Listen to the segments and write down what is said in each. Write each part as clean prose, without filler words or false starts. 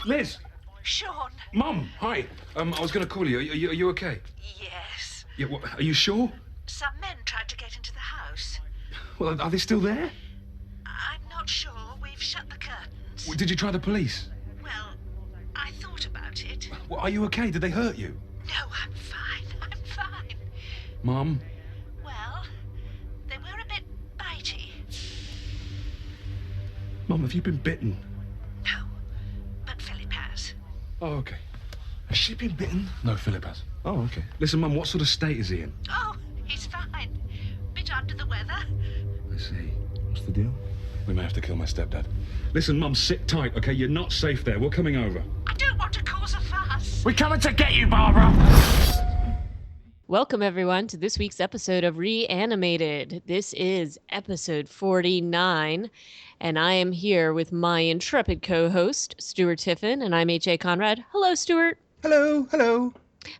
Liz! Shaun. Mum, hi. I was going to call you. Are you okay? Yes. Yeah, what, are you sure? Some men tried to get into the house. Well, are they still there? I'm not sure. We've shut the curtains. Did you try the police? Well, I thought about it. Well, are you okay? Did they hurt you? No, I'm fine. I'm fine. Mum? Well, they were a bit bitey. Mum, have you been bitten? No, but Philip has. Oh, okay. Has she been bitten? No, Philip has. Oh, okay. Listen, Mum, what sort of state is he in? Oh, he's fine. Bit under the weather. I see. What's the deal? We may have to kill my stepdad. Listen, Mum, sit tight, okay? You're not safe there. We're coming over. I don't want to cause a fuss. We're coming to get you, Barbara! Welcome, everyone, to this week's episode of Reanimated. This is episode 49, and I am here with my intrepid co-host, Stuart Tiffin, and I'm H.A. Conrad. Hello, Stuart. Hello.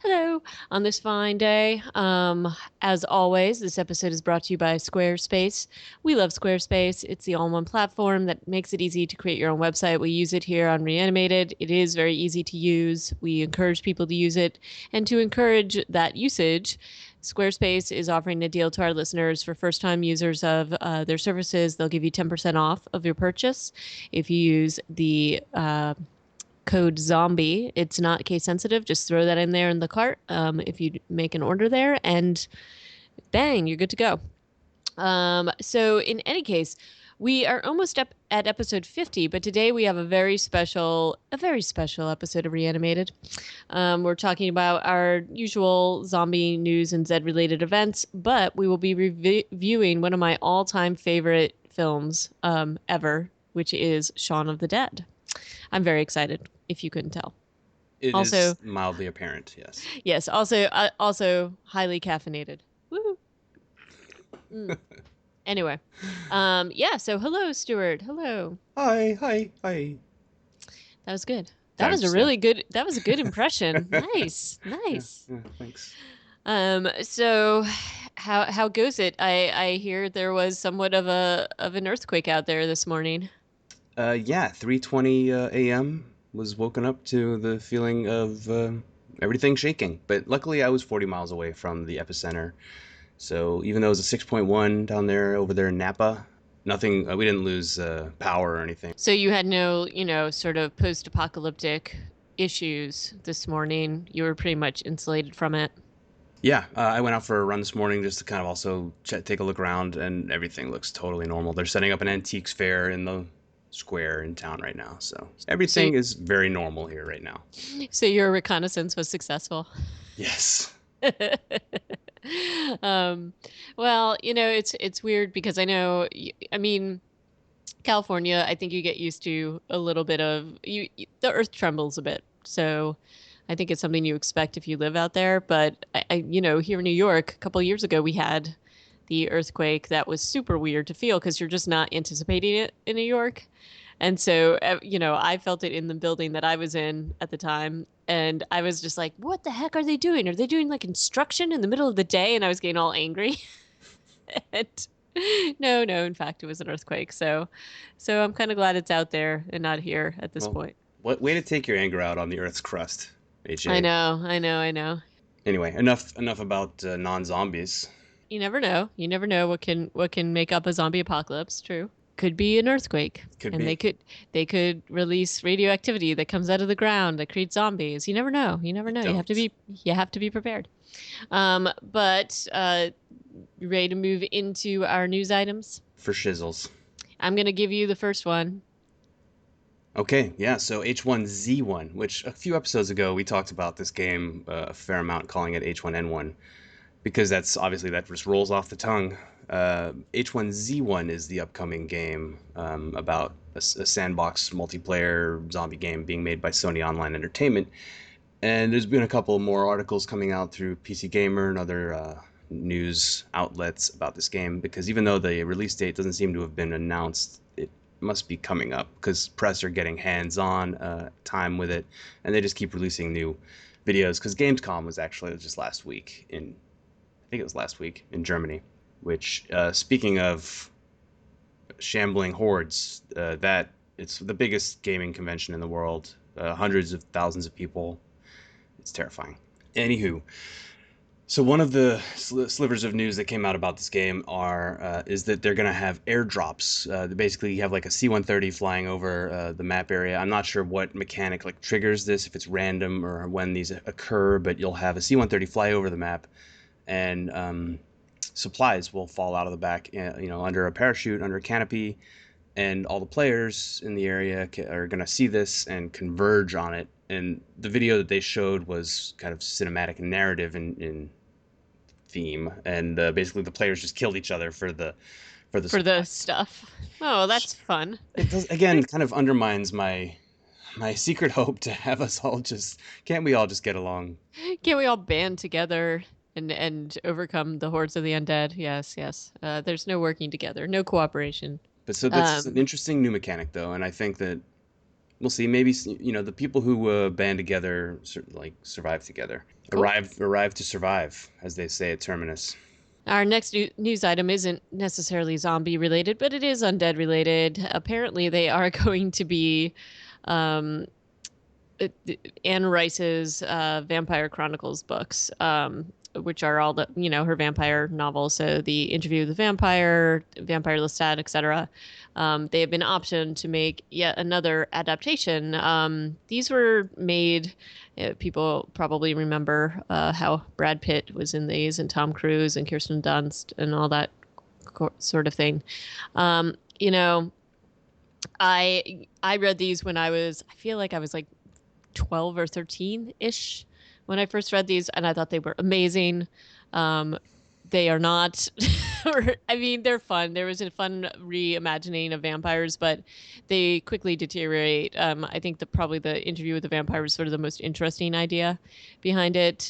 Hello. On this fine day, as always, this episode is brought to you by Squarespace. We love Squarespace. It's the all-in-one platform that makes it easy to create your own website. We use it here on Reanimated. It is very easy to use. We encourage people to use it. And to encourage that usage, Squarespace is offering a deal to our listeners for first-time users of their services. They'll give you 10% off of your purchase if you use the code zombie. It's not case sensitive. Just throw that in there in the cart if you make an order there, and bang, you're good to go. So in any case, we are almost up at episode 50, but today we have a very special episode of Reanimated. We're talking about our usual zombie news and Zed related events, but we will be reviewing one of my all-time favorite films ever, which is Shaun of the Dead. I'm very excited, if you couldn't tell. It Also- is mildly apparent, yes. Yes, also highly caffeinated. Woo! Anyway, so hello, Stuart. Hello. Hi. That was good. That was a good impression. Nice. Yeah, thanks. So how goes it? I hear there was somewhat of an earthquake out there this morning. 3:20 a.m. was woken up to the feeling of everything shaking. But luckily I was 40 miles away from the epicenter. So even though it was a 6.1 down there, over there in Napa, nothing, we didn't lose power or anything. So you had no, sort of post-apocalyptic issues this morning. You were pretty much insulated from it. Yeah, I went out for a run this morning just to kind of also take a look around, and everything looks totally normal. They're setting up an antiques fair in the square in town right now, so everything is very normal here right now. So your reconnaissance was successful. Yes. Well, it's weird because I know, California, I think you get used to a little bit of the earth trembles a bit, so I think it's something you expect if you live out there. But I here in New York a couple of years ago, we had the earthquake that was super weird to feel because you're just not anticipating it in New York. And so, I felt it in the building that I was in at the time. And I was just like, what the heck are they doing? Are they doing like instruction in the middle of the day? And I was getting all angry. And no, in fact, it was an earthquake. So I'm kind of glad it's out there and not here at this point. What way to take your anger out on the Earth's crust, AJ? I know. Anyway, enough about non-zombies. You never know. You never know what can make up a zombie apocalypse. True. Could be an earthquake. They could release radioactivity that comes out of the ground that creates zombies. You never know. You have to be prepared. But you ready to move into our news items? For shizzles. I'm going to give you the first one. Okay, yeah, so H1Z1, which a few episodes ago we talked about this game a fair amount, calling it H1N1, because that just rolls off the tongue. H1Z1 is the upcoming game about a sandbox multiplayer zombie game being made by Sony Online Entertainment. And there's been a couple more articles coming out through PC Gamer and other news outlets about this game, because even though the release date doesn't seem to have been announced, it must be coming up because press are getting hands-on time with it, and they just keep releasing new videos, because Gamescom was actually just last week in Germany. Which, speaking of shambling hordes, that it's the biggest gaming convention in the world. hundreds of thousands of people. It's terrifying. Anywho, so one of the slivers of news that came out about this game is that they're going to have airdrops. Basically, you have like a C-130 flying over the map area. I'm not sure what mechanic like triggers this, if it's random or when these occur, but you'll have a C-130 fly over the map, and supplies will fall out of the back, under a parachute, under a canopy, and all the players in the area are going to see this and converge on it. And the video that they showed was kind of cinematic and narrative in theme, and basically the players just killed each other for the stuff. Oh, that's fun. It does, again, kind of undermines my secret hope to have us all just, can't we all just get along? Can't we all band together and overcome the hordes of the undead? Yes. There's no working together, no cooperation. But so that's an interesting new mechanic, though, and I think that we'll see. Maybe the people who band together survive together. Cool. Arrive to survive, as they say at Terminus. Our next news item isn't necessarily zombie related, but it is undead related. Apparently, they are going to be Anne Rice's Vampire Chronicles books, which are all the her vampire novels. So the Interview with the Vampire, Vampire Lestat, etc. They have been optioned to make yet another adaptation. These were made. People probably remember how Brad Pitt was in these, and Tom Cruise and Kirsten Dunst and all that sort of thing. I read these when I feel like I was like 12 or 13-ish when I first read these, and I thought they were amazing. They are not. They're fun. There was a fun reimagining of vampires, but they quickly deteriorate. I think probably the Interview with the Vampire was sort of the most interesting idea behind it.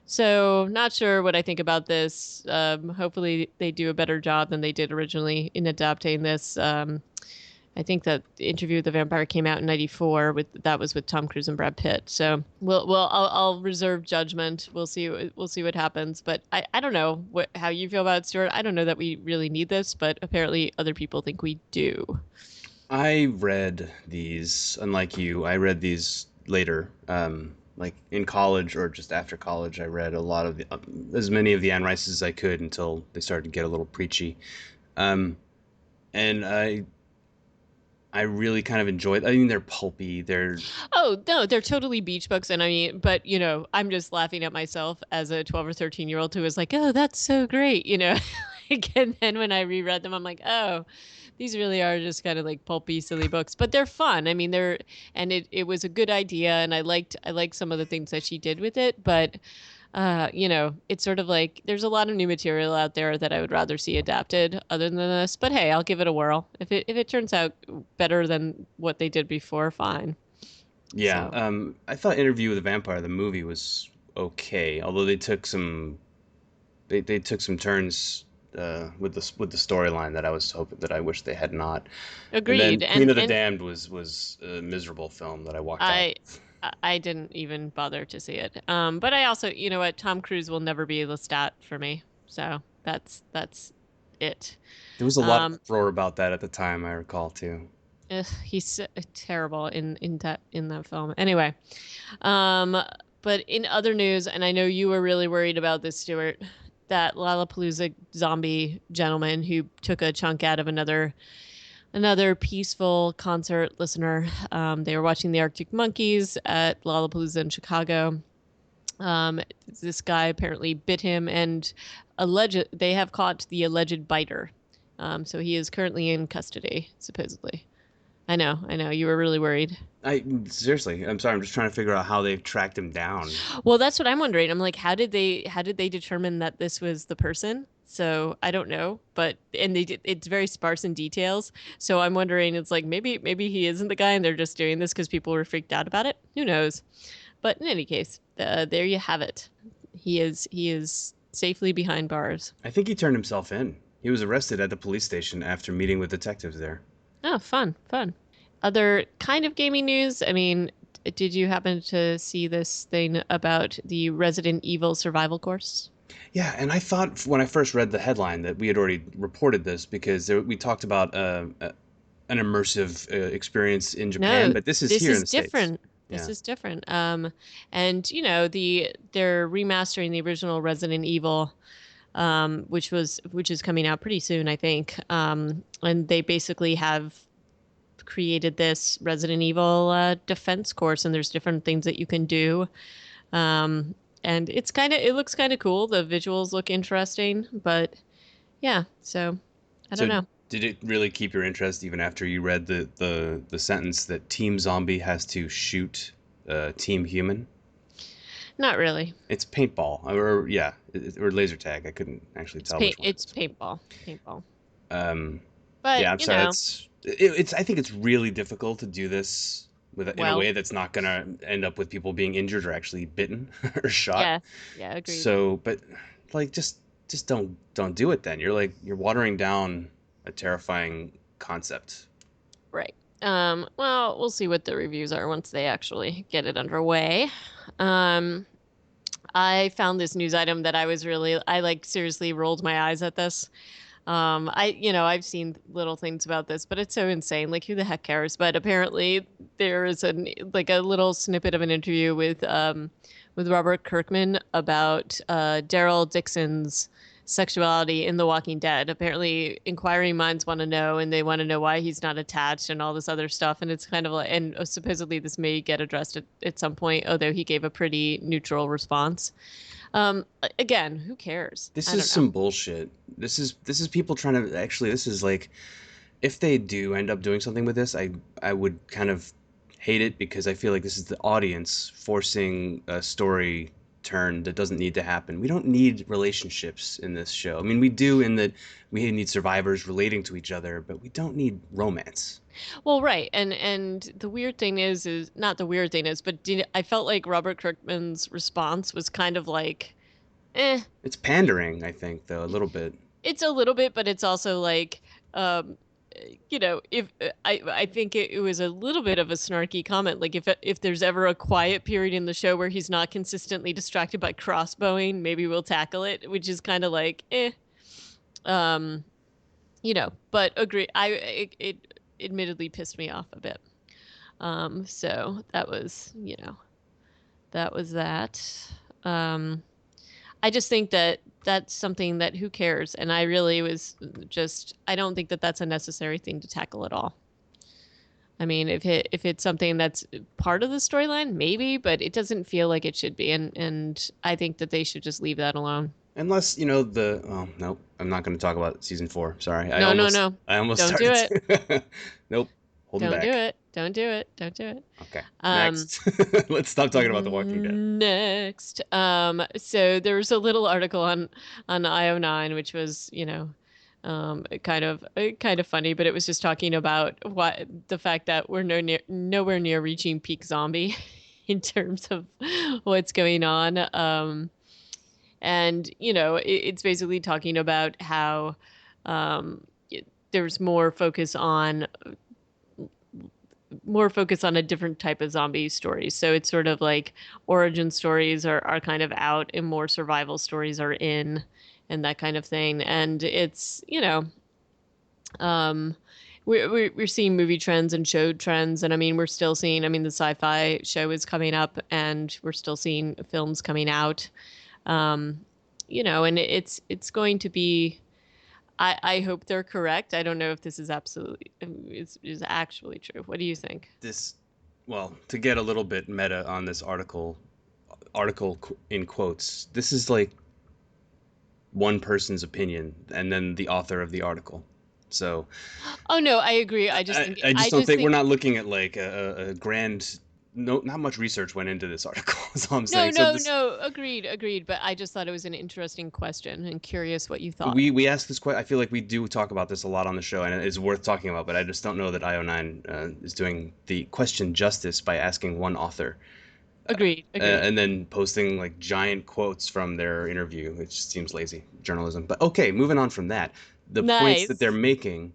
So not sure what I think about this. Hopefully they do a better job than they did originally in adapting this. I think that the Interview with the Vampire came out in '94. That was with Tom Cruise and Brad Pitt. So I'll reserve judgment. We'll see what happens. But I don't know how you feel about it, Stuart. I don't know that we really need this, but apparently other people think we do. I read these, unlike you. I read these later, like in college or just after college. I read a lot of as many of the Anne Rices as I could until they started to get a little preachy, and I really kind of enjoyed. They're pulpy. They're they're totally beach books, and but I'm just laughing at myself as a 12 or 13-year-old who was like, "Oh, that's so great," and then when I reread them, I'm like, "Oh, these really are just kind of like pulpy, silly books," but they're fun. It was a good idea, and I liked some of the things that she did with it, but. It's sort of like there's a lot of new material out there that I would rather see adapted other than this. But hey, I'll give it a whirl. If it turns out better than what they did before, fine. Yeah. So. I thought Interview with the Vampire, the movie, was okay, although they took some turns with the storyline that I was hoping that I wish they had not. Agreed. And then Queen of the Damned was a miserable film that I walked out. I didn't even bother to see it. But I also, Tom Cruise will never be Lestat for me. So that's it. There was a lot of uproar about that at the time, I recall too. He's terrible in that film. Anyway, but in other news, and I know you were really worried about this, Stuart, that Lollapalooza zombie gentleman who took a chunk out of another peaceful concert listener. They were watching the Arctic Monkeys at Lollapalooza in Chicago. This guy apparently bit him, and they have caught the alleged biter. So he is currently in custody, supposedly. I know. You were really worried. Seriously, I'm sorry. I'm just trying to figure out how they've tracked him down. Well, that's what I'm wondering. I'm like, how did they determine that this was the person? So I don't know, it's very sparse in details. So I'm wondering, it's like maybe he isn't the guy, and they're just doing this because people were freaked out about it. Who knows? But in any case, there you have it. He is safely behind bars. I think he turned himself in. He was arrested at the police station after meeting with detectives there. Oh, fun. Other kind of gaming news. Did you happen to see this thing about the Resident Evil survival course? Yeah, and I thought when I first read the headline that we had already reported this because we talked about an immersive experience in Japan, No, but this is this here in is the States. different. This Yeah. is different. And they're remastering the original Resident Evil, which is coming out pretty soon, I think. And they basically have created this Resident Evil defense course, and there's different things that you can do. Um, and it looks kind of cool. The visuals look interesting, but yeah. So I don't So know. did it really keep your interest even after you read the sentence that Team Zombie has to shoot Team Human? Not really. It's paintball, or yeah, or laser tag. I couldn't actually tell which one it It's is. paintball. Paintball. Um, But yeah, I'm sorry. It's. I think it's really difficult to do this in a well, way that's not gonna end up with people being injured or actually bitten or shot. yeah, yeah, agreed. So, but like, just don't do it then. You're watering down a terrifying concept. Right. Well, we'll see what the reviews are once they actually get it underway. Um, I found this news item that I like seriously rolled my eyes at this. I've seen little things about this, but it's so insane. Like, who the heck cares? But apparently, there is a little snippet of an interview with Robert Kirkman about Daryl Dixon's sexuality in The Walking Dead. Apparently, inquiring minds want to know, and they want to know why he's not attached and all this other stuff. And it's kind of like, and supposedly this may get addressed at some point, although he gave a pretty neutral response. Again, who cares? This I is don't know. some bullshit. This is people trying to actually. This is like, if they do end up doing something with this, I would kind of hate it because I feel like this is the audience forcing a story turn that doesn't need to happen. We don't need relationships in this show. I mean, we do in that we need survivors relating to each other, but we don't need romance. Well, right, and the weird thing is not the weird thing is, but I felt like Robert Kirkman's response was kind of like, eh. It's pandering, I think, though, a little bit. It's a little bit, but it's also like, um, if I think it was a little bit of a snarky comment. Like, if there's ever a quiet period in the show where he's not consistently distracted by crossbowing, maybe we'll tackle it, which is kind of like, eh. Um, but agree. It admittedly pissed me off a bit. So that was that. Um, I just think that that's something that who cares? And I really was just, I don't think that that's a necessary thing to tackle at all. I mean, if it's something that's part of the storyline, maybe, but it doesn't feel like it should be. And I think that they should just leave that alone. Unless, oh, nope, I'm not going to talk about season 4. Sorry. No, no, no. I almost Don't do started it. to. Nope. Holding Don't do back. it. Don't do it. Don't do it. Okay. Um, Next. Let's stop talking about The Walking Dead. Next, so there was a little article on IO9, which was, kind of funny, but it was just talking about the fact that we're nowhere near reaching peak zombie in terms of what's going on. And it's basically talking about how there's more focus on a different type of zombie stories. So it's sort of like origin stories are kind of out and more survival stories are in and that kind of thing. And it's, we're seeing movie trends and show trends. And I mean, we're still seeing, the sci-fi show is coming up and we're still seeing films coming out. And it's going to be, I hope they're correct. I don't know if this is is actually true. What do you think? Well, to get a little bit meta on this article in quotes, this is like one person's opinion and then the author of the article. So, Oh no, I agree. I I just don't think we're not looking at like a grand. No, not much research went into this article. Is all I'm No, saying. no. Agreed. But I just thought it was an interesting question and curious what you thought. We ask this question. I feel like we do talk about this a lot on the show, and it's worth talking about. But I just don't know that IO9 is doing the question justice by asking one author. Agreed. And then posting like giant quotes from their interview, which seems lazy journalism. But okay, moving on from that, the points that Nice. they're making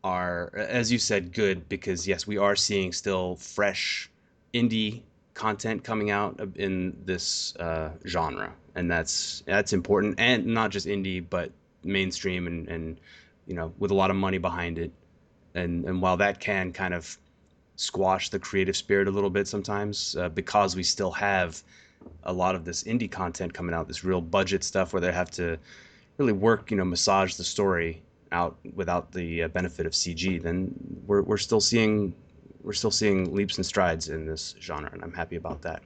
are, as you said, good because yes, we are seeing still fresh indie content coming out in this genre, and that's important, and not just indie, but mainstream and with a lot of money behind it. And while that can kind of squash the creative spirit a little bit sometimes, because we still have a lot of this indie content coming out, this real budget stuff where they have to really work, massage the story out without the benefit of CG, then we're still seeing leaps and strides in this genre, and I'm happy about that.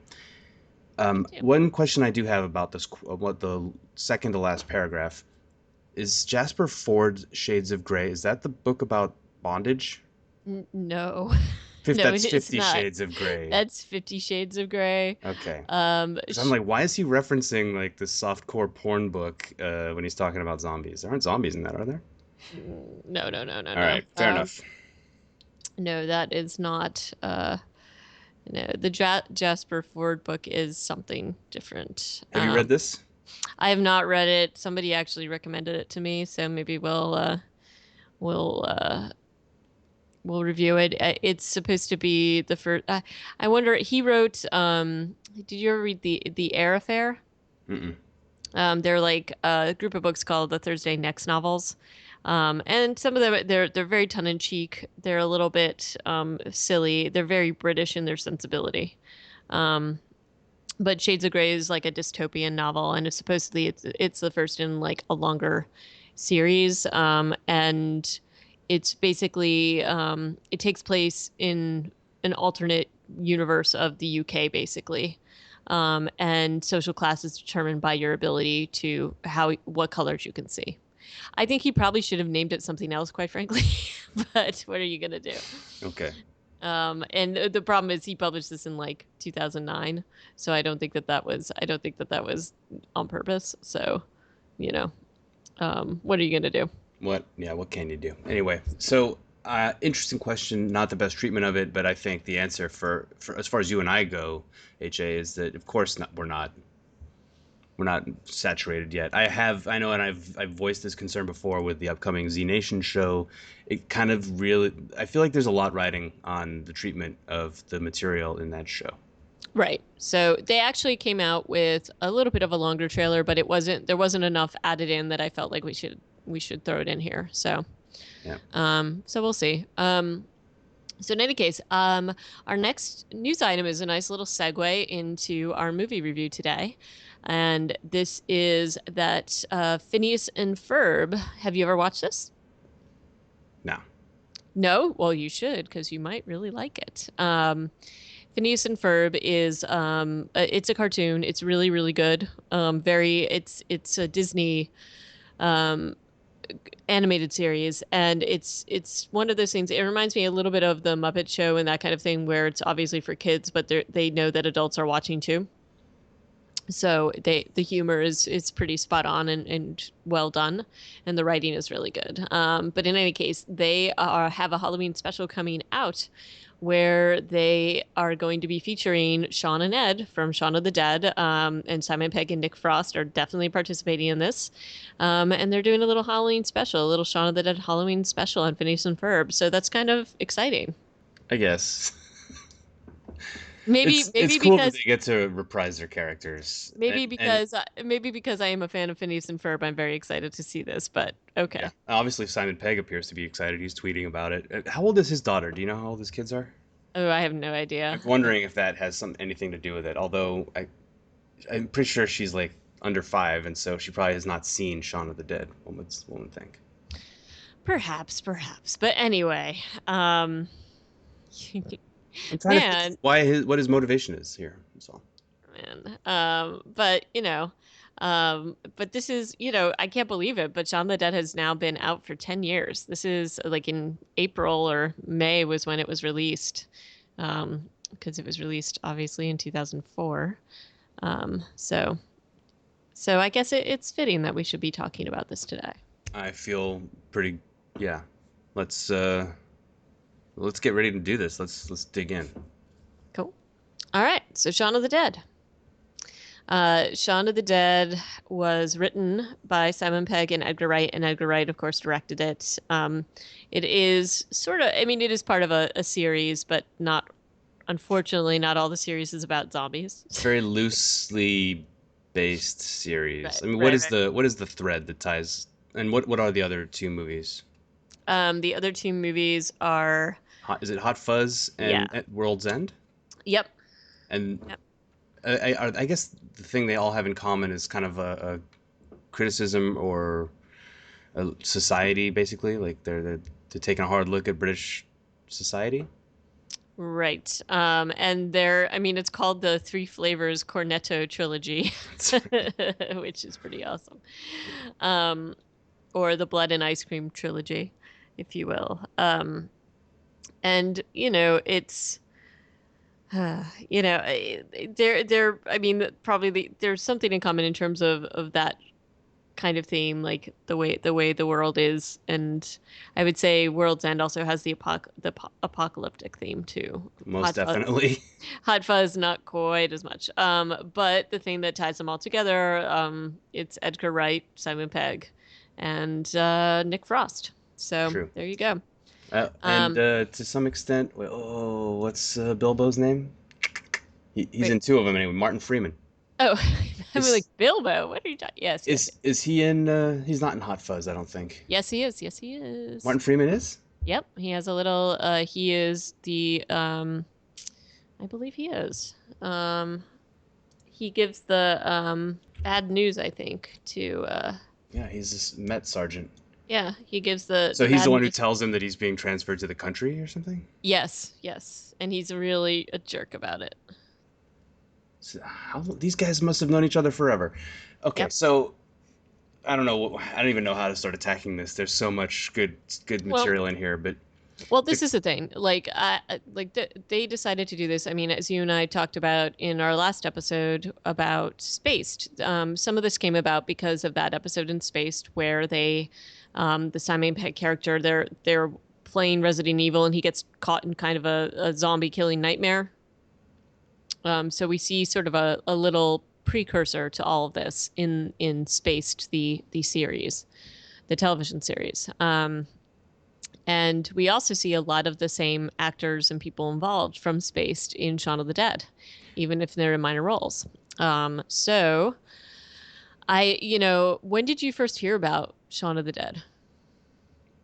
Yeah. One question I do have about this, what the second to last paragraph is, Jasper Ford's Shades of Grey. Is that the book about bondage? No. No, That's it is 50 not. Shades of Grey. That's 50 Shades of Grey. Okay. Um, Because I'm like, why is he referencing like this softcore porn book when he's talking about zombies? There aren't zombies in that, are there? no, no, no, no, All no. right, fair enough. No, that is not. No, the Jasper Ford book is something different. Have you read this? I have not read it. Somebody actually recommended it to me, so maybe we'll we'll review it. It's supposed to be the first. I wonder. He wrote. Did you ever read the Air Affair? Mm-mm. They're like a group of books called the Thursday Next novels. And some of them they're very tongue in cheek. They're a little bit silly. They're very British in their sensibility. Um, but Shades of Grey is like a dystopian novel, and supposedly it's the first in like a longer series. And it's basically it takes place in an alternate universe of the UK, basically. And social class is determined by your ability to what colors you can see. I think he probably should have named it something else, quite frankly. But what are you gonna do? Okay. And the problem is he published this in like 2009, so I don't think that that was on purpose. So, you know, what are you gonna do? What? Yeah. What can you do? Anyway, so interesting question. Not the best treatment of it, but I think the answer for as far as you and I go, HA, is that of course not, we're not saturated yet. I know, and I've voiced this concern before with the upcoming Z Nation show. It kind of really, I feel like there's a lot riding on the treatment of the material in that show. Right. So they actually came out with a little bit of a longer trailer, but there wasn't enough added in that I felt like we should throw it in here. So Yeah. so we'll see. So in any case, our next news item is a nice little segue into our movie review today. And this is that Phineas and Ferb. Have you ever watched this? No. No? Well, you should, because you might really like it. Phineas and Ferb is it's a cartoon. It's really, really good. It's a Disney um, animated series, and it's one of those things. It reminds me a little bit of the Muppet Show and that kind of thing, where it's obviously for kids, but they know that adults are watching too. So the humor is pretty spot on and well done, and the writing is really good. But in any case, have a Halloween special coming out where they are going to be featuring Shaun and Ed from Shaun of the Dead, and Simon Pegg and Nick Frost are definitely participating in this. And they're doing a little Halloween special, a little Shaun of the Dead Halloween special on Phineas and Ferb. So that's kind of exciting. I guess. Maybe It's cool that they get to reprise their characters. And maybe because I am a fan of Phineas and Ferb, I'm very excited to see this. But okay. yeah, obviously Simon Pegg appears to be excited. He's tweeting about it. How old is his daughter? Do you know how old his kids are? Oh, I have no idea. I'm wondering if that has anything to do with it. Although I'm pretty sure she's like under 5, and so she probably has not seen Shaun of the Dead. One would think. Perhaps. But anyway, I'm trying to man, think what his motivation is here. That's all. man. But this is, I can't believe it, but Shaun of the Dead has now been out for 10 years. This is like in April or May was when it was released. Because it was released obviously in 2004. So I guess it's fitting that we should be talking about this today. I feel pretty. Yeah. Let's get ready to do this. Let's dig in. Cool. All right. So Shaun of the Dead. Shaun of the Dead was written by Simon Pegg and Edgar Wright, and Edgar Wright, of course, directed it. It is it is part of a series, but unfortunately, not all the series is about zombies. It's very loosely based series. Right, I mean, right, what is the thread that ties, and what are the other 2 movies? The other two movies are, Is it Hot Fuzz yeah, and World's End? yep, And yep. I guess the thing they all have in common is kind of a criticism or a society, basically. Like they're taking a hard look at British society. Right. And I mean, it's called the Three Flavors Cornetto Trilogy, That's right. which is pretty awesome. Um, or the Blood and Ice Cream Trilogy, if you will. And it's I mean, probably there's something in common in terms of that kind of theme, like the way the world is. And I would say World's End also has the apocalyptic theme too. Most Hot Fuzz, definitely. Hot Fuzz, not quite as much. But the thing that ties them all together, it's Edgar Wright, Simon Pegg, and Nick Frost. So True. there you go. And Um, to some extent, what's Bilbo's name? He's wait, in two of them anyway. Martin Freeman. oh, I mean, like Is Bilbo. What are you talking? Yes, yes, yes. is he in? He's not in Hot Fuzz, I don't think. Yes, he is. Yes, he is. Martin Freeman is. Yep, he has a little. He is the. I believe he is. He gives the bad news, I think, to. Yeah, he's this Met sergeant. Yeah, he gives the So he's bad the one who news. tells him that he's being transferred to the country or something. Yes, yes, and he's really a jerk about it. So these guys must have known each other forever. Okay, Yep. so I don't know. I don't even know how to start attacking this. There's so much good Well, material in here, but well, to, this is the thing. Like, they decided to do this. I mean, as you and I talked about in our last episode about Spaced, some of this came about because of that episode in Spaced where the Simon Pegg character, they're playing Resident Evil and he gets caught in kind of a zombie killing nightmare. So we see sort of a little precursor to all of this in Spaced, the series, the television series. And we also see a lot of the same actors and people involved from Spaced in Shaun of the Dead, even if they're in minor roles. So when did you first hear about Shaun of the Dead?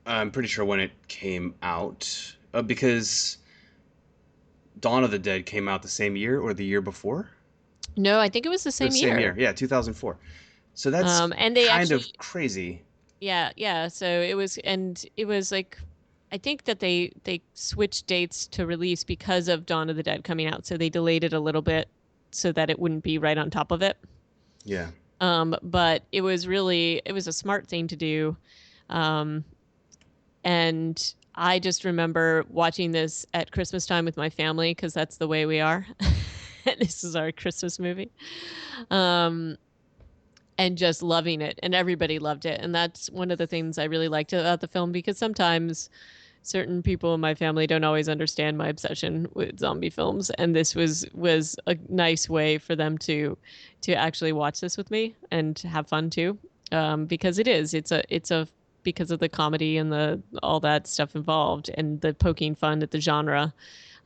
I'm pretty sure when it came out, because Dawn of the Dead came out the same year or the year before. No, I think it was the Or the same same year. year, yeah, 2004. So that's And they kind actually, of crazy. yeah, yeah. So it was like, I think that they switched dates to release because of Dawn of the Dead coming out. So they delayed it a little bit so that it wouldn't be right on top of it. Yeah. But it was a smart thing to do. Um, and I just remember watching this at Christmas time with my family because that's the way we are. This is our Christmas movie. Um, and just loving it, and everybody loved it. And that's one of the things I really liked about the film, because sometimes certain people in my family don't always understand my obsession with zombie films, and this was a nice way for them to actually watch this with me and have fun too. Because it's a because of the comedy and the all that stuff involved and the poking fun at the genre.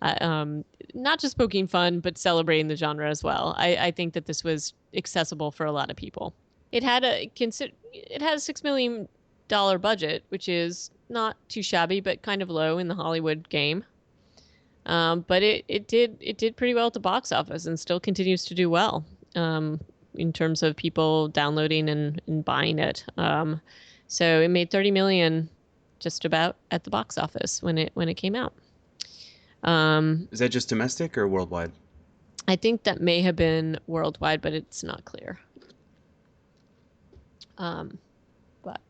uh, um, Not just poking fun, but celebrating the genre as well. I think that this was accessible for a lot of people. It had a $6 million budget, which is not too shabby, but kind of low in the Hollywood game. But it did pretty well at the box office and still continues to do well, in terms of people downloading and buying it. So it made 30 million just about at the box office when it came out. Is that just domestic or worldwide? I think that may have been worldwide, but it's not clear. Um, but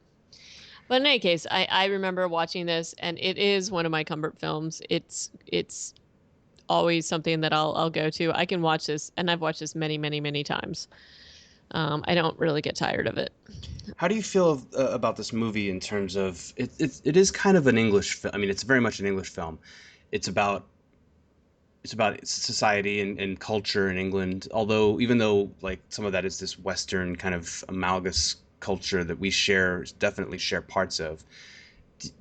but in any case, I remember watching this, and it is one of my comfort films. It's always something that I'll go to. I can watch this, and I've watched this many, many, many times. I don't really get tired of it. How do you feel about this movie in terms of it is kind of an English film. I mean, it's very much an English film. It's about society and culture in England. Although, even though like some of that is this Western kind of amalgamous culture that we definitely share parts of.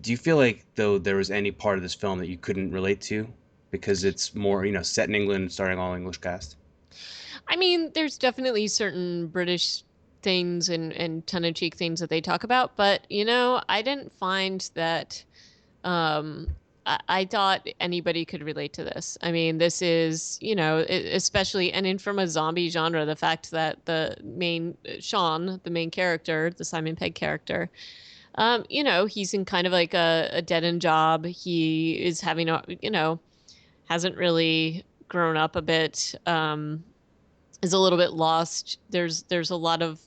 Do you feel like though there was any part of this film that you couldn't relate to because it's more set in England, starring all English cast? I mean, there's definitely certain British things and tongue-in-cheek things that they talk about, but I didn't find that. Um, I thought anybody could relate to this. I mean, this is, especially, and in from a zombie genre, the fact that the main Shaun, the main character, the Simon Pegg character, he's in kind of like a dead end job. He is having hasn't really grown up a bit, is a little bit lost. There's a lot of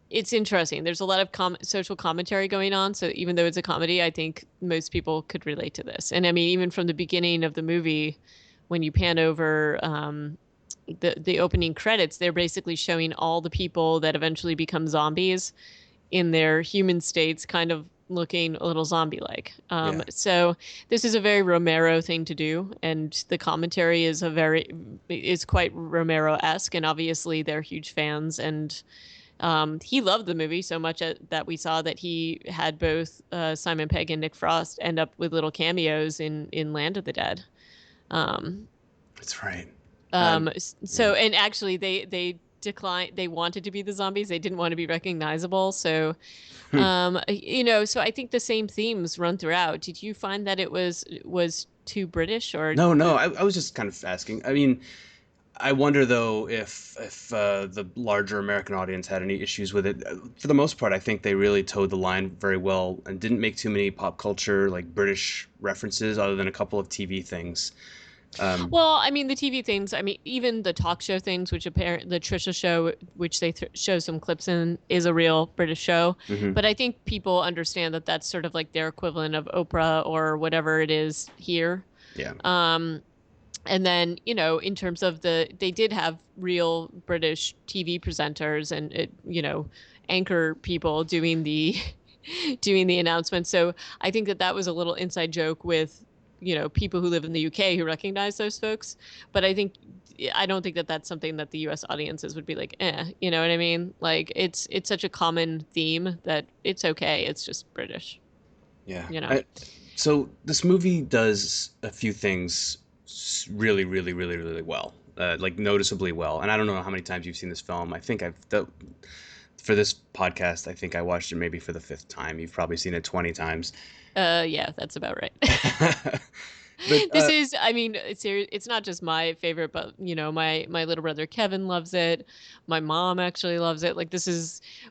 it's interesting. There's a lot of social commentary going on. So even though it's a comedy, I think most people could relate to this. And I mean, even from the beginning of the movie, when you pan over the opening credits, they're basically showing all the people that eventually become zombies in their human states, kind of looking a little zombie-like. Yeah. So this is a very Romero thing to do, and the commentary is quite Romero-esque, and obviously they're huge fans. And he loved the movie so much that we saw that he had both Simon Pegg and Nick Frost end up with little cameos in Land of the Dead. That's right. So, and actually they declined. They wanted to be the zombies. They didn't want to be recognizable. So, so I think the same themes run throughout. Did you find that it was too British or? No. I was just kind of asking. I mean, I wonder though if the larger American audience had any issues with it. For the most part, I think they really towed the line very well and didn't make too many pop culture like British references, other than a couple of TV things. Well, I mean, the TV things, I mean, even the talk show things, which apparently the Trisha show, which they show some clips in, is a real British show. Mhm. But I think people understand that that's sort of like their equivalent of Oprah or whatever it is here. Yeah. And then, in terms of they did have real British TV presenters and, anchor people doing the doing the announcements. So I think that was a little inside joke with people who live in the UK who recognize those folks. But I don't think that that's something that the US audiences would be like, you know what I mean? Like it's such a common theme that it's okay. It's just British. Yeah. So this movie does a few things really, really, really, really well, like noticeably well. And I don't know how many times you've seen this film. I think for this podcast, I think I watched it maybe for the 5th time. You've probably seen it 20 times. Yeah, that's about right. But, This is, I mean, it's not just my favorite, but my little brother Kevin loves it. My mom actually loves it. Like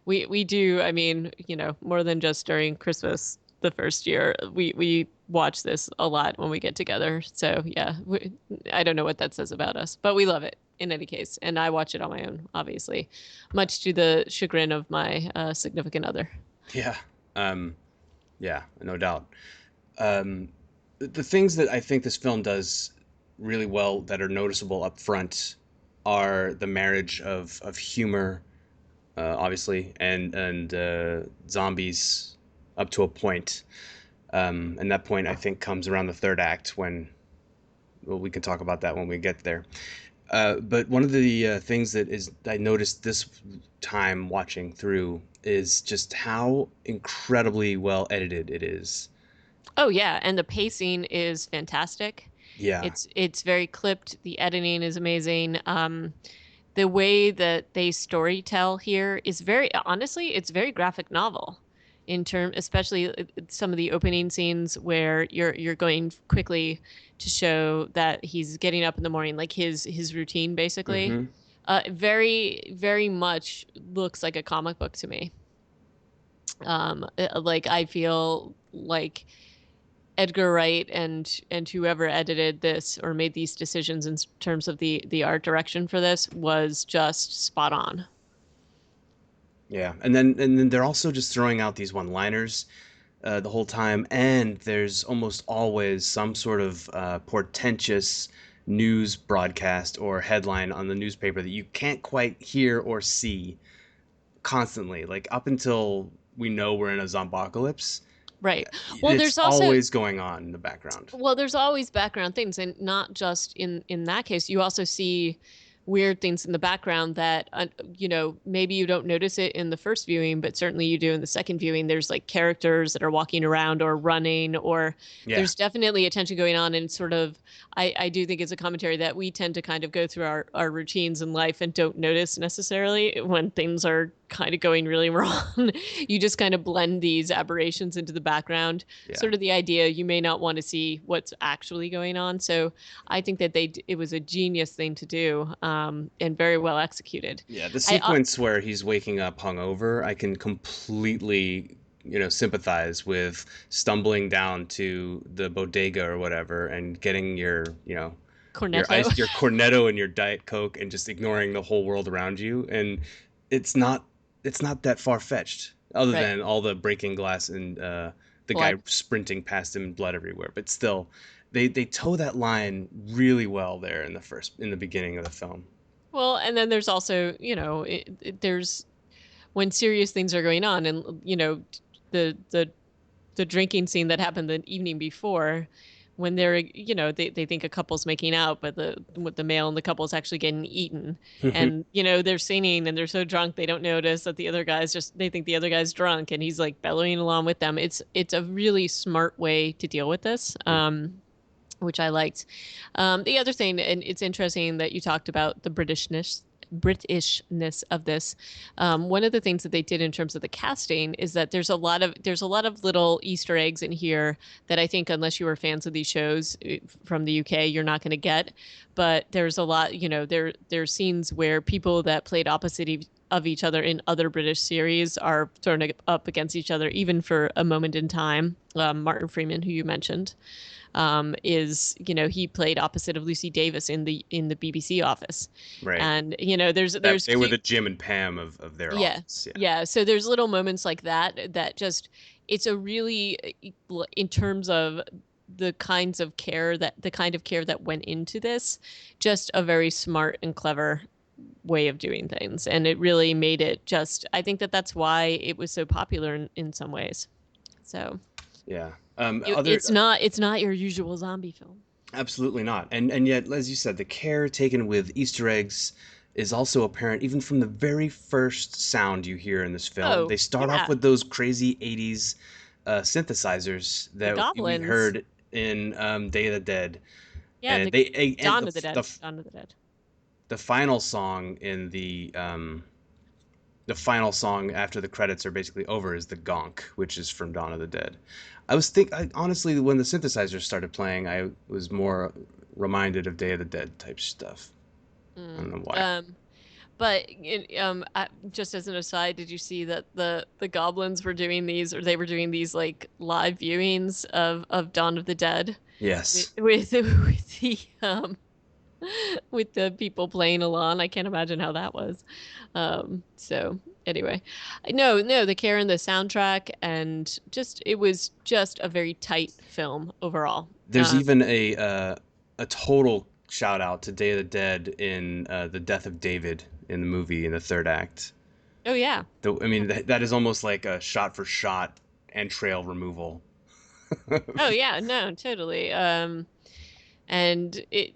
we do, I mean, more than just during Christmas the first year, we watch this a lot when we get together. So yeah, I don't know what that says about us, but we love it in any case. And I watch it on my own, obviously, much to the chagrin of my significant other. Yeah. Yeah, no doubt. The things that I think this film does really well that are noticeable up front are the marriage of humor, obviously, and zombies up to a point. And that point, I think, comes around the 3rd act when, well, we can talk about that when we get there. But one of the things that I noticed this time watching through is just how incredibly well edited it is. Oh yeah, and the pacing is fantastic. Yeah. It's very clipped. The editing is amazing. The way that they storytell here is honestly, it's very graphic novel especially some of the opening scenes where you're going quickly to show that he's getting up in the morning, like his routine basically. Hmm. Very, very much looks like a comic book to me. Like I feel like Edgar Wright and whoever edited this or made these decisions in terms of the art direction for this was just spot on. Yeah, and then they're also just throwing out these one-liners the whole time, and there's almost always some sort of portentous news broadcast or headline on the newspaper that you can't quite hear or see constantly. Like up until we know we're in a zombocalypse, Right. Well, it's there's also always going on in the background. well, there's always background things, and not just in that case. You also see weird things in the background that maybe you don't notice it in the first viewing, but certainly you do in the second viewing. There's like characters that are walking around or running, or Yeah. there's definitely attention going on, and sort of I do think it's a commentary that we tend to kind of go through our routines in life and don't notice necessarily when things are kind of going really wrong. You just kind of blend these aberrations into the background. Yeah. Sort of the idea you may not want to see what's actually going on. So I think that it was a genius thing to do, and very well executed. Yeah, the I sequence where he's waking up hungover, I can completely, sympathize with stumbling down to the bodega or whatever and getting Cornetto. your cornetto and your diet coke and just ignoring the whole world around you. And it's not it's not that far fetched, other Right. than all the breaking glass and the guy Blood. sprinting past him and blood everywhere. But still, they toe that line really well there in the beginning of the film. Well, and then there's also, there's when serious things are going on, and the the the drinking scene that happened the evening before, when they're, they think a couple's making out, but the male and the couple's actually getting eaten, and they're singing and they're so drunk they don't notice that the other guy's just they think the other guy's drunk, and he's like bellowing along with them. It's a really smart way to deal with this. Which I liked. The other thing, and it's interesting that you talked about the Britishness of this. One of the things that they did in terms of the casting is that there's a lot of little Easter eggs in here that I think, unless you were fans of these shows from the UK, you're not going to get. But there's a lot, there's scenes where people that played opposite of each other in other British series are thrown up against each other, even for a moment in time. Martin Freeman, who you mentioned, he played opposite of Lucy Davis in the BBC Office. Right. And They were the Jim and Pam of their office. Yeah. So there's little moments like that just, it's a really, in terms of the kind of care that went into this, just a very smart and clever way of doing things. And it really made it just, I think that's why it was so popular in some ways. So Yeah. it's not your usual zombie film. Absolutely not. And yet, as you said, the care taken with Easter eggs is also apparent even from the very first sound you hear in this film. Oh, They start off with those crazy 80s synthesizers that we goblins. heard in Day of the Dead. Yeah, And Dawn of the Dead. Dawn of the Dead. The final song in the final song after the credits are basically over is the Gonk, which is from Dawn of the Dead. Honestly, when the synthesizers started playing, I was more reminded of Day of the Dead type stuff. I don't know why. But just as an aside, did you see that the goblins were doing these, or they were doing these like live viewings of Dawn of the Dead? Yes. With with the people playing along. I can't imagine how that was. So anyway, no, the care in the soundtrack, and it was just a very tight film overall. There's even a total shout out to Day of the Dead in the death of David in the movie in the third act. Oh yeah. That is almost like a shot for shot entrail removal. Oh yeah, no, totally. And it,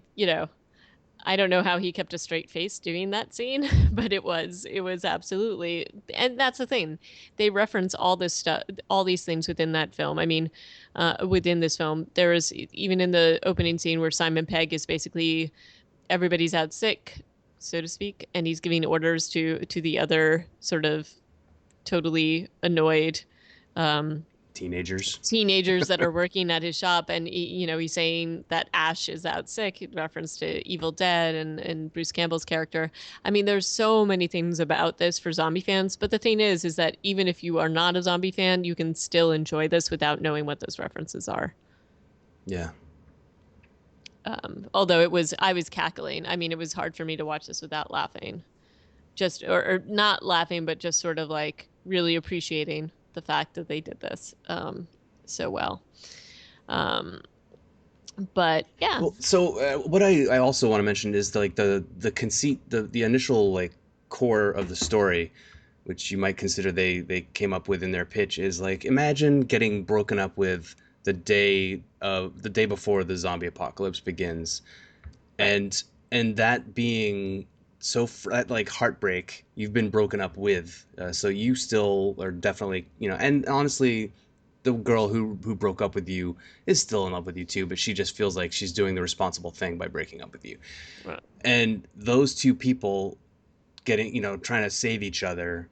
I don't know how he kept a straight face doing that scene, but it was absolutely, and that's the thing. They reference all this stuff, all these things within that film. I mean, within this film, there is, even in the opening scene where Simon Pegg is basically, everybody's out sick, so to speak, and he's giving orders to the other sort of totally annoyed teenagers that are working at his shop, and he's saying that Ash is out sick, in reference to Evil Dead and Bruce Campbell's character. I mean, there's so many things about this for zombie fans, but the thing is that even if you are not a zombie fan, you can still enjoy this without knowing what those references are. Yeah. Although I was cackling. I mean, it was hard for me to watch this without laughing, or not laughing, but just sort of like really appreciating the fact that they did this so well. But yeah. Well, so what I also want to mention is the conceit, the initial like core of the story, which you might consider they came up with in their pitch, is like, imagine getting broken up with the day before the zombie apocalypse begins, and that being so like heartbreak, you've been broken up with, so you still are definitely, and honestly, the girl who broke up with you is still in love with you too, but she just feels like she's doing the responsible thing by breaking up with you. Right. And those two people trying to save each other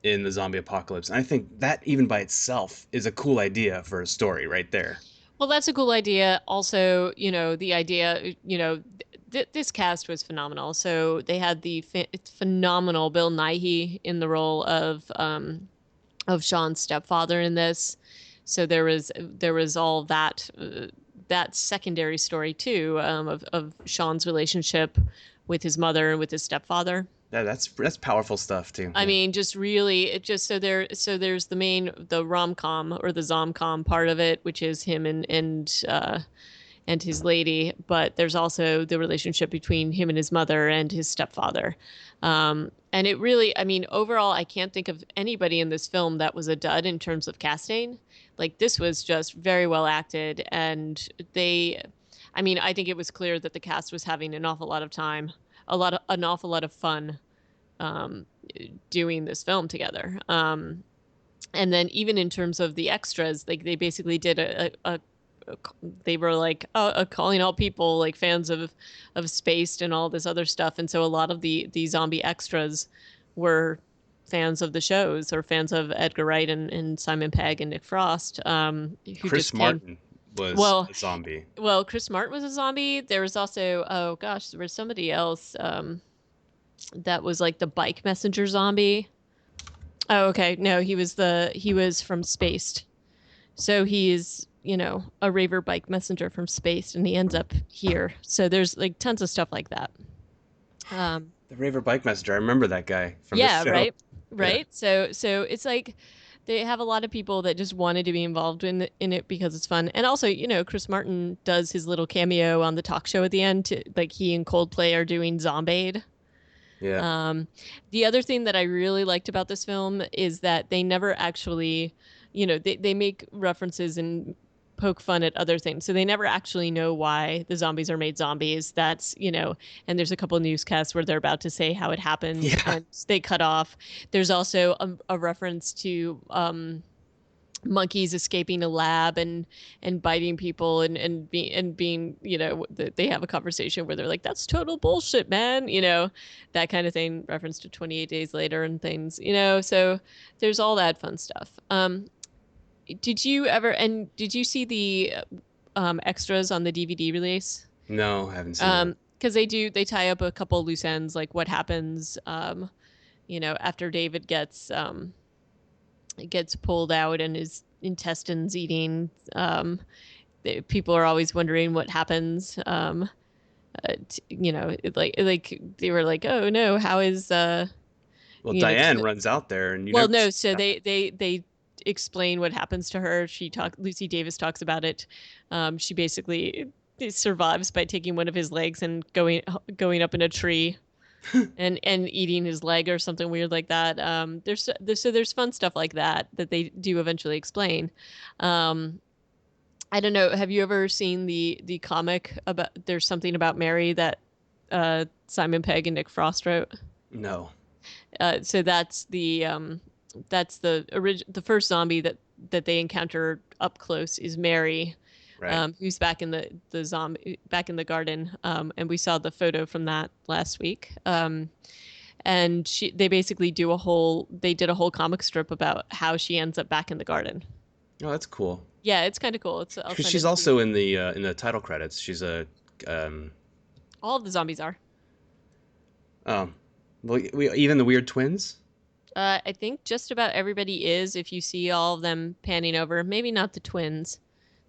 in the zombie apocalypse. And I think that even by itself is a cool idea for a story right there. Well, that's a cool idea. Also, the idea, this cast was phenomenal. So they had the phenomenal Bill Nighy in the role of Shaun's stepfather in this. So there was all that secondary story too, of Shaun's relationship with his mother and with his stepfather. That's powerful stuff too. I Yeah. mean, just really, it just so there's the rom-com or the zom-com part of it, which is him and his lady, but there's also the relationship between him and his mother and his stepfather. And it really, I mean, overall, I can't think of anybody in this film that was a dud in terms of casting. Like, this was just very well acted, and I mean, I think it was clear that the cast was having an awful lot of time, an awful lot of fun um, doing this film together. And then even in terms of the extras, like they basically did they were like calling all people like fans of Spaced and all this other stuff, and so a lot of the zombie extras were fans of the shows or fans of Edgar Wright and Simon Pegg and Nick Frost, who Chris just came. Martin was Well, a zombie. well, Chris Martin was a zombie. There was also, oh gosh, there was somebody else that was like the bike messenger zombie. Oh, okay. No, he was from Spaced. So he's, a raver bike messenger from Spaced, and he ends up here. So there's like tons of stuff like that. Um, The Raver Bike Messenger. I remember that guy from the yeah, show. right, Yeah. right. So it's like they have a lot of people that just wanted to be involved in it because it's fun, and also, Chris Martin does his little cameo on the talk show at the end. Like he and Coldplay are doing Zombade. Yeah. Um, the other thing that I really liked about this film is that they never actually, they make references and poke fun at other things. So they never actually know why the zombies are made zombies. And there's a couple of newscasts where they're about to say how it happened Yeah. and they cut off. There's also a reference to, monkeys escaping a lab and biting people and being, they have a conversation where they're like, that's total bullshit, man, that kind of thing, reference to 28 days later and things, so there's all that fun stuff. Did you see the extras on the DVD release? No, I haven't seen that. Because they tie up a couple loose ends, like what happens after David gets pulled out and his intestines eating. People are always wondering what happens. Like they were like, oh no, how is Well, you know? Diane runs out there, and you Well, never no. see So that. they explain what happens to her. Lucy Davis talks about it. She basically survives by taking one of his legs and going up in a tree and eating his leg or something weird like that. There's fun stuff like that they do eventually explain. I don't know. Have you ever seen the comic about There's Something About Mary that Simon Pegg and Nick Frost wrote? No. So the first zombie that they encounter up close is Mary, Right. who's back in the zombie back in the garden, and we saw the photo from that last week. And they basically did a whole comic strip about how she ends up back in the garden. Oh, that's cool. Yeah, it's kind of cool. I'll Because send she's it to also you. in the title credits. She's a All of the zombies are. oh, well, even the weird twins. I think just about everybody is. If you see all of them panning over, maybe not the twins.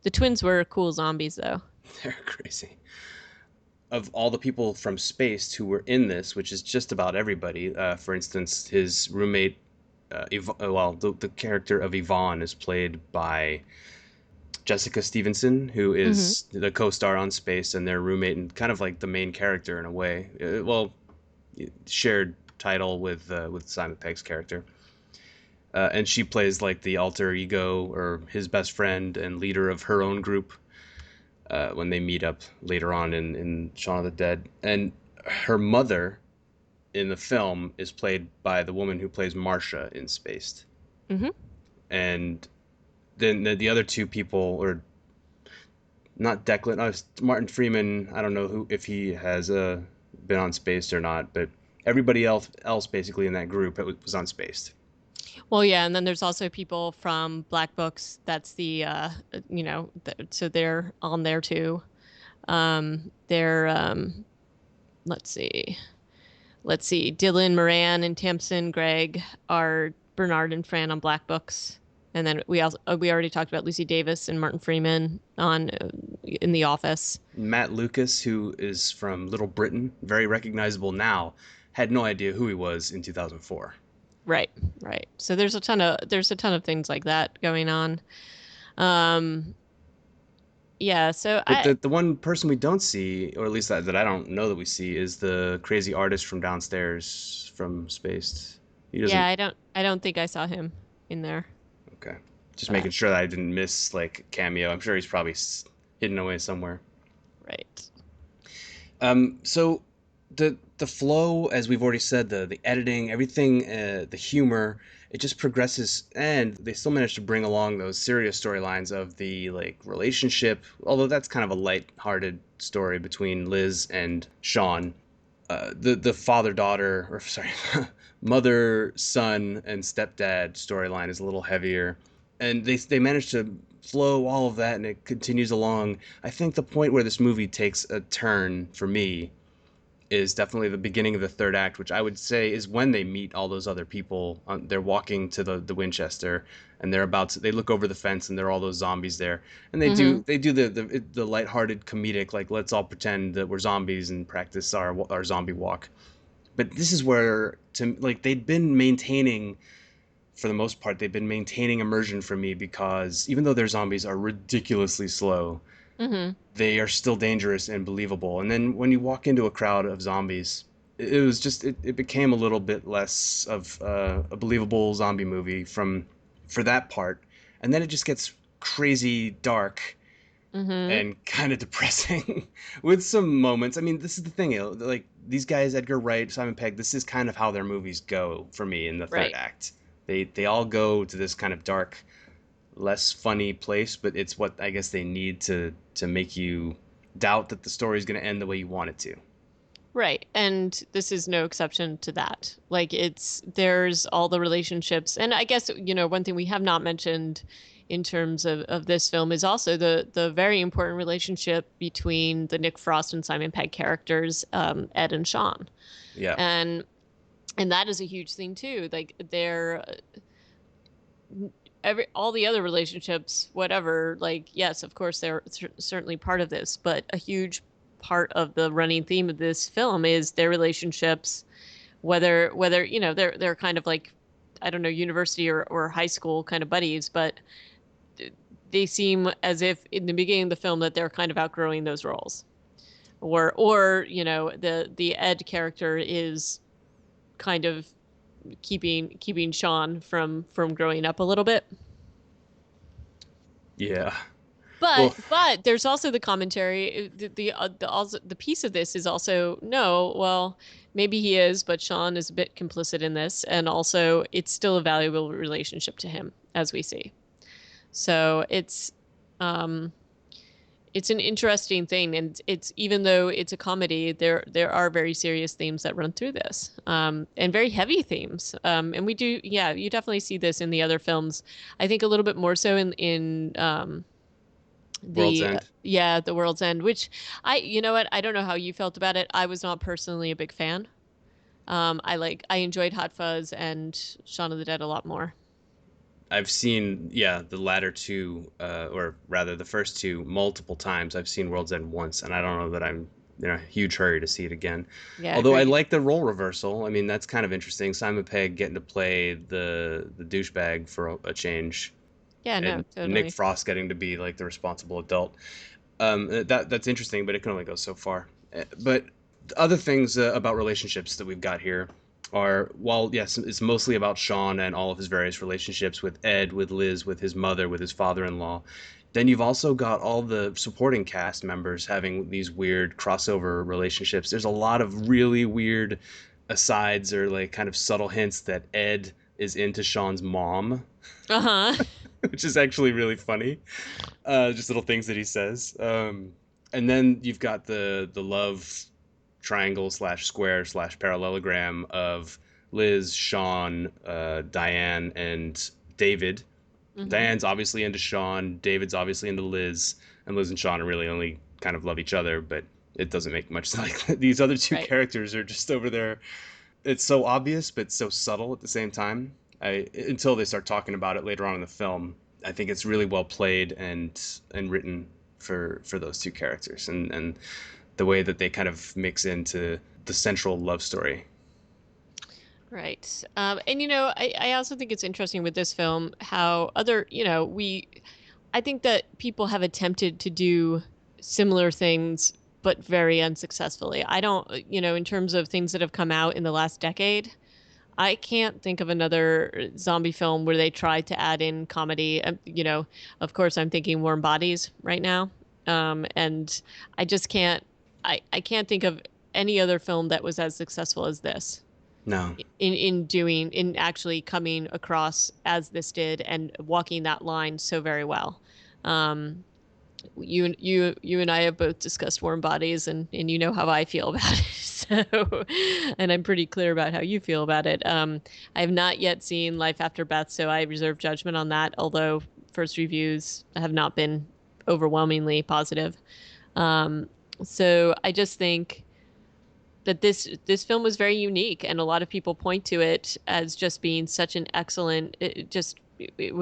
The twins were cool zombies, though. They're crazy. Of all the people from Spaced who were in this, which is just about everybody. For instance, his roommate, the character of Yvonne is played by Jessica Stevenson, who Hmm. is the co-star on Spaced and their roommate and kind of like the main character in a way. Shared title with Simon Pegg's character. And she plays like the alter ego or his best friend and leader of her own group when they meet up later on in Shaun of the Dead. And her mother in the film is played by the woman who plays Marsha in Spaced. Hmm. And then the other two people, or not Declan, Martin Freeman, I don't know if he has been on Spaced or not, but everybody else basically in that group was on Spaced. Well, yeah, and then there's also people from Black Books. That's the so they're on there too. They're let's see. Let's see. Dylan, Moran, and Tamsin Gregg are Bernard and Fran on Black Books. And then we already talked about Lucy Davis and Martin Freeman on in The Office. Matt Lucas, who is from Little Britain, very recognizable now, had no idea who he was in 2004. Right, right. So there's a ton of things like that going on. Um, yeah. So But I the one person we don't see, or at least that I don't know that we see, is the crazy artist from downstairs from Spaced. He yeah doesn't. I don't think I saw him in there. Okay, just But making sure that I didn't miss like cameo. I'm sure he's probably hidden away somewhere. right. So the flow, as we've already said, the editing, everything, the humor, it just progresses, and they still manage to bring along those serious storylines of the like relationship. Although that's kind of a light-hearted story between Liz and Shaun. The father daughter, or sorry, mother son and stepdad storyline is a little heavier, and they manage to flow all of that, and it continues along. I think the point where this movie takes a turn for me is definitely the beginning of the third act, which I would say is when they meet all those other people. They're walking to the Winchester, and they look over the fence, and there are all those zombies there, and Mm-hmm. they do the lighthearted comedic, like let's all pretend that we're zombies and practice our zombie walk. But this is where to like they'd been maintaining for the most part, they've been maintaining immersion for me because even though their zombies are ridiculously slow, Mm-hmm. they are still dangerous and believable. And then when you walk into a crowd of zombies, it was just it became a little bit less of a believable zombie movie from for that part, and then it just gets crazy dark Mm-hmm. and kind of depressing with some moments. I mean, this is the thing, like these guys, Edgar Wright, Simon Pegg, this is kind of how their movies go for me in the third Right. act. They all go to this kind of dark, less funny place, but it's what I guess they need to make you doubt that the story is going to end the way you want it to. Right. And this is no exception to that. Like there's all the relationships. And I guess, one thing we have not mentioned in terms of this film is also the very important relationship between the Nick Frost and Simon Pegg characters, Ed and Shaun. Yeah. And that is a huge thing too. Like they're all the other relationships, whatever, like, yes, of course, they're certainly part of this, but a huge part of the running theme of this film is their relationships, whether they're kind of like, I don't know, university or high school kind of buddies, but they seem as if in the beginning of the film that they're kind of outgrowing those roles, or the Ed character is kind of keeping Shaun from growing up a little bit. Yeah. But Well, there's also the commentary. The piece of this is also no. Well, maybe he is, but Shaun is a bit complicit in this, and also it's still a valuable relationship to him, as we see. So um, it's an interesting thing, and it's even though it's a comedy, there are very serious themes that run through this, and very heavy themes. And we do, yeah, you definitely see this in the other films. I think a little bit more so in World's the End. yeah, the World's End, which you know what, I don't know how you felt about it. I was not personally a big fan. I enjoyed Hot Fuzz and Shaun of the Dead a lot more. I've seen, yeah, the latter two, or rather the first two, multiple times. I've seen World's End once, and I don't know that I'm in a huge hurry to see it again. Yeah, Although I agreed. like the role reversal. I mean, that's kind of interesting. Simon Pegg getting to play the douchebag for a change, Yeah, no, and Nick totally. Frost getting to be like the responsible adult. That's interesting, but it can only go so far. But the other things about relationships that we've got here are, while yes, it's mostly about Shaun and all of his various relationships with Ed, with Liz, with his mother, with his father-in-law. Then you've also got all the supporting cast members having these weird crossover relationships. There's a lot of really weird asides or like kind of subtle hints that Ed is into Shaun's mom, Uh-huh. which is actually really funny. Just little things that he says. And then you've got the love triangle slash square slash parallelogram of Liz, Shaun, Diane, and David. Hmm. Diane's obviously into Shaun. David's obviously into Liz, and Liz and Shaun are really only kind of love each other, but it doesn't make much like these other two Right. characters are just over there. It's so obvious, but so subtle at the same time. Until they start talking about it later on in the film, I think it's really well played and written for those two characters, and the way that they kind of mix into the central love story. Right. And I also think it's interesting with this film how other, I think that people have attempted to do similar things, but very unsuccessfully. I don't, in terms of things that have come out in the last decade, I can't think of another zombie film where they tried to add in comedy. Of course, I'm thinking Warm Bodies right now. And I just can't, I can't think of any other film that was as successful as this No. in actually coming across as this did and walking that line so very well. Um, you and I have both discussed Warm Bodies, and you know how I feel about it. So, and I'm pretty clear about how you feel about it. I have not yet seen Life After Beth, so I reserve judgment on that. Although first reviews have not been overwhelmingly positive. Um, so I just think that this film was very unique, and a lot of people point to it as just being such an excellent. It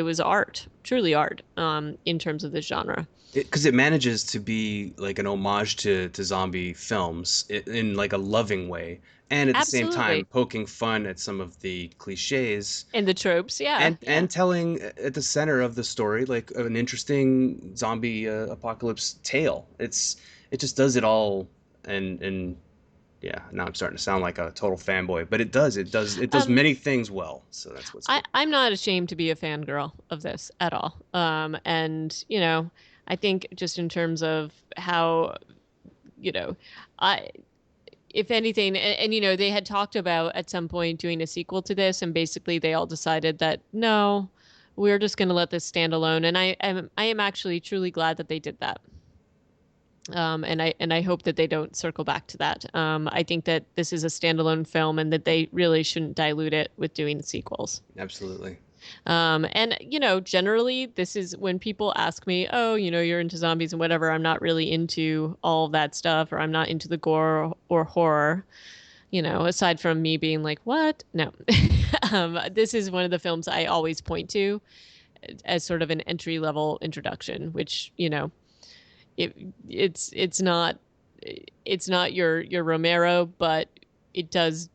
was art, truly art, in terms of this genre. Because it manages to be like an homage to zombie films in like a loving way, and at the same time Absolutely, poking fun at some of the cliches, and the tropes, yeah, yeah. and telling at the center of the story like an interesting zombie apocalypse tale. It just does it all, and yeah, now I'm starting to sound like a total fanboy, but it does Um, many things well. So that's what's good. I'm not ashamed to be a fangirl of this at all. And I think just in terms of how you know, I if anything, and they had talked about at some point doing a sequel to this, and basically they all decided that no, we're just going to let this stand alone. And I am actually truly glad that they did that. And I hope that they don't circle back to that. I think that this is a standalone film, and that they really shouldn't dilute it with doing sequels. Absolutely. And generally, this is when people ask me, "Oh, you're into zombies and whatever." I'm not really into all of that stuff, or I'm not into the gore or horror. Aside from me being like, "What?" No, this is one of the films I always point to as sort of an entry level introduction, which it it's not your Romero, but it does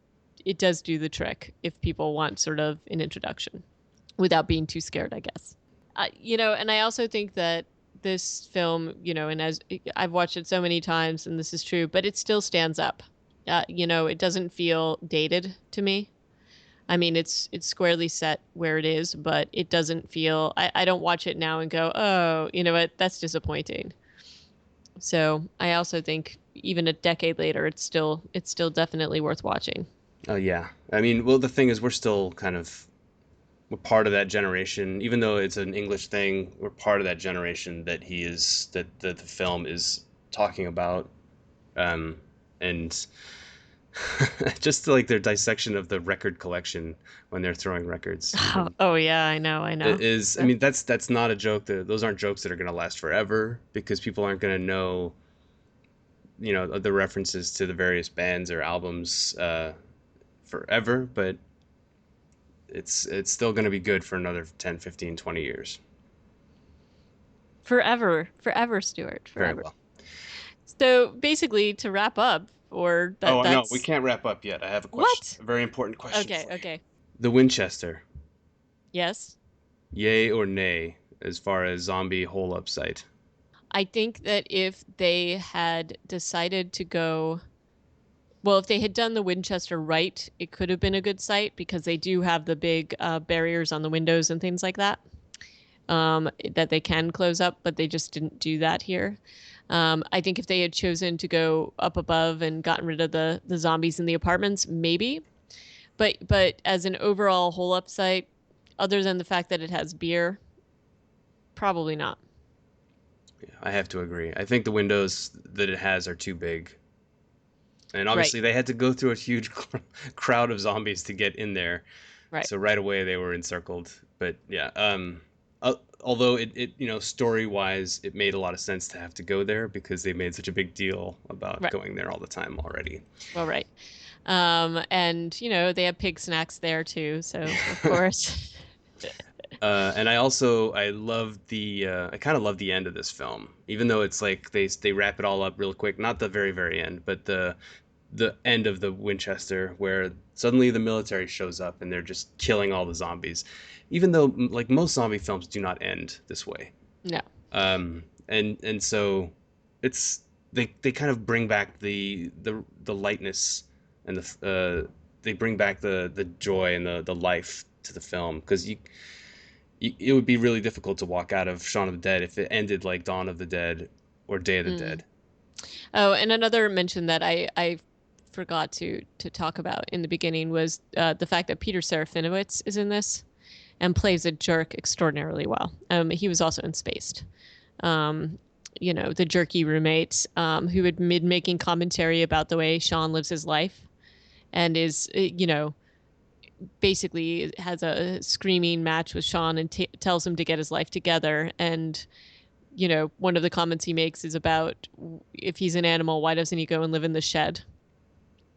do the trick if people want sort of an introduction without being too scared, I guess. And I also think that this film, and as I've watched it so many times, and this is true, but it still stands up. It doesn't feel dated to me. I mean, it's squarely set where it is, but it doesn't feel. I don't watch it now and go, oh, you know what, that's disappointing. So I also think even a decade later, it's still definitely worth watching. Oh yeah. I mean, well, the thing is, we're part of that generation. Even though it's an English thing, we're part of that generation that the film is talking about. And just like their dissection of the record collection when they're throwing records, Oh, even oh yeah, I know, I it know. is. I mean, that's not a joke. Those aren't jokes that are going to last forever because people aren't going to know, the references to the various bands or albums forever. But it's still going to be good for another 10, 15, 20 years. Forever, forever, Stuart, Very forever. well. So basically, to wrap up, or Oh, no, we that's can't wrap up yet. I have a question, what? a very important question Okay, for you. okay. The Winchester, Yes. yay or nay, as far as zombie hole-up site? I think that if they had decided to go, well, if they had done the Winchester right, it could have been a good site because they do have the big barriers on the windows and things like that, that they can close up, but they just didn't do that here. I think if they had chosen to go up above and gotten rid of the zombies in the apartments, maybe. But as an overall hole up site, other than the fact that it has beer, probably not. Yeah, I have to agree. I think the windows that it has are too big. And obviously they had to go through a huge crowd of zombies to get in there. Right. So right away they were encircled. But yeah, although it story wise, it made a lot of sense to have to go there because they made such a big deal about Right. going there all the time already. Well, right. And they have pig snacks there too. So of course. And I love I kind of love the end of this film, even though it's like they wrap it all up real quick. Not the very very end, but the end of the Winchester, where suddenly the military shows up and they're just killing all the zombies, even though like most zombie films do not end this way. No. And so it's they kind of bring back the lightness and they bring back the joy and the life to the film, because it would be really difficult to walk out of Shaun of the Dead if it ended like Dawn of the Dead or Day of the Dead. Oh, and another mention that I forgot to talk about in the beginning was the fact that Peter Serafinowicz is in this and plays a jerk extraordinarily well. He was also in Spaced. The jerky roommate who had been making commentary about the way Shaun lives his life and is, basically has a screaming match with Shaun and tells him to get his life together. And, one of the comments he makes is about, if he's an animal, why doesn't he go and live in the shed?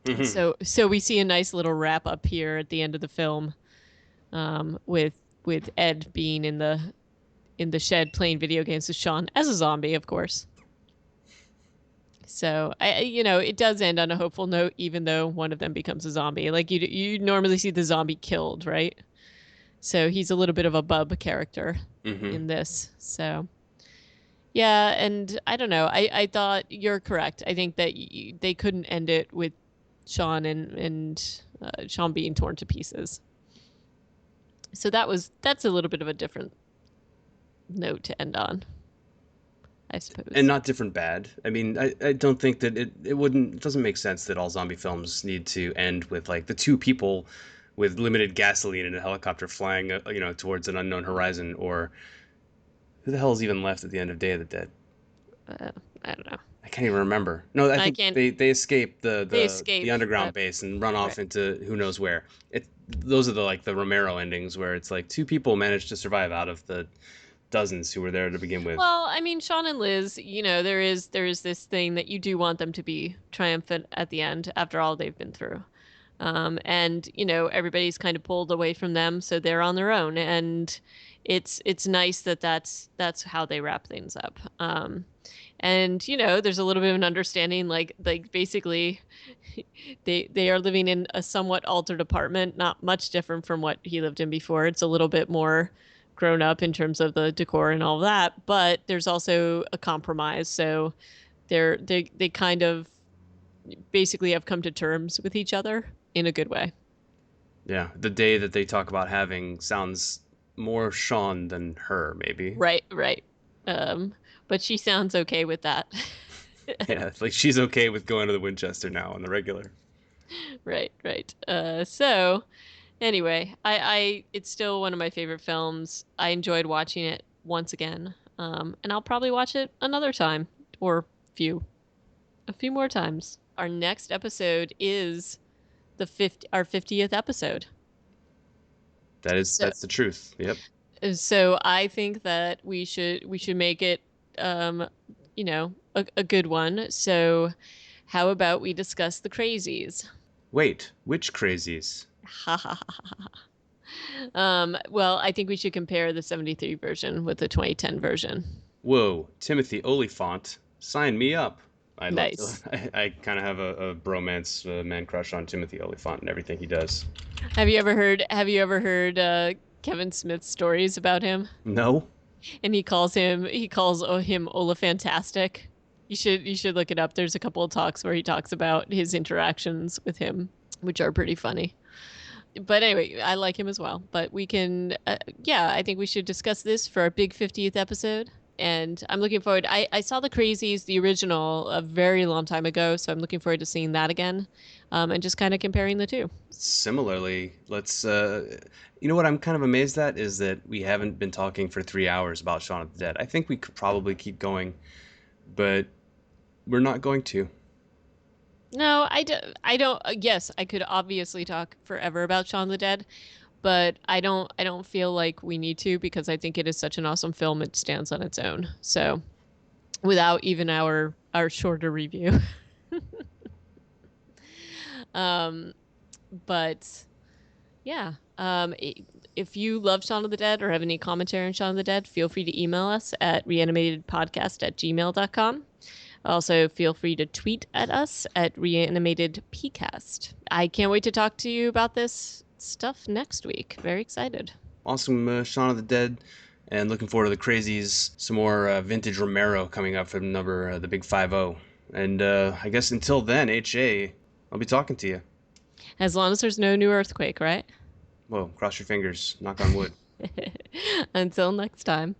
Mm-hmm. So we see a nice little wrap up here at the end of the film, with Ed being in the shed playing video games with Shaun as a zombie, of course. So it does end on a hopeful note, even though one of them becomes a zombie. Like you normally see the zombie killed, right? So he's a little bit of a bub character Mm-hmm. in this. So yeah, and I don't know. I thought you're correct. I think that they couldn't end it with Shaun and Shaun being torn to pieces. So that's a little bit of a different note to end on, I suppose. And not different bad. I mean, I don't think that it doesn't make sense that all zombie films need to end with like the two people with limited gasoline in a helicopter flying towards an unknown horizon, or who the hell is even left at the end of Day of the Dead? I don't know. I can't even remember. No, I I think can't. they escape They escape, the underground but base and run off right. into who knows where. Those are the Romero endings where it's like two people managed to survive out of the dozens who were there to begin with. Well, I mean, Shaun and Liz, there is this thing that you do want them to be triumphant at the end after all they've been through. And everybody's kind of pulled away from them, so they're on their own, and it's nice that that's how they wrap things up. And there's a little bit of an understanding, like basically they are living in a somewhat altered apartment, not much different from what he lived in before. It's a little bit more grown up in terms of the decor and all of that, but there's also a compromise. So they kind of basically have come to terms with each other in a good way. Yeah, the day that they talk about having sounds more Shaun than her, maybe. Right. But she sounds okay with that. Yeah, it's like she's okay with going to the Winchester now on the regular. Right. So anyway, I it's still one of my favorite films. I enjoyed watching it once again. And I'll probably watch it another time or a few more times. Our next episode is our 50th episode. So That's the truth. Yep. so I think that we should make it a good one. So how about we discuss the crazies? Wait, which crazies? Ha ha ha. Well, I think we should compare the 73 version with the 2010 version. Whoa, Timothy Olyphant, sign me up. I'd like to. Nice. I kind of have a bromance, man crush on Timothy Olyphant and everything he does. Have you ever heard Kevin Smith's stories about him? No? And he calls him Olafantastic. You should look it up. There's a couple of talks where he talks about his interactions with him, which are pretty funny. But anyway, I like him as well. But we can, yeah, I think we should discuss this for our big 50th episode. And I'm looking forward. I saw The Crazies, the original, a very long time ago. So I'm looking forward to seeing that again, and just kind of comparing the two. Similarly, let's. You know what I'm kind of amazed at is that we haven't been talking for 3 hours about Shaun of the Dead. I think we could probably keep going, but we're not going to. No, I don't. Yes, I could obviously talk forever about Shaun of the Dead, but I don't feel like we need to because I think it is such an awesome film. It stands on its own. So without even our shorter review. um, but yeah, if you love Shaun of the Dead or have any commentary on Shaun of the Dead, feel free to email us at reanimatedpodcast@gmail.com. Also, feel free to tweet at us at reanimatedpcast. I can't wait to talk to you about this stuff next week. Very excited. Awesome Shaun of the Dead, and looking forward to the crazies. Some more vintage Romero coming up from number the Big 5-0. And I guess until then, HA, I'll be talking to you. As long as there's no new earthquake, right? Whoa, cross your fingers. Knock on wood. Until next time.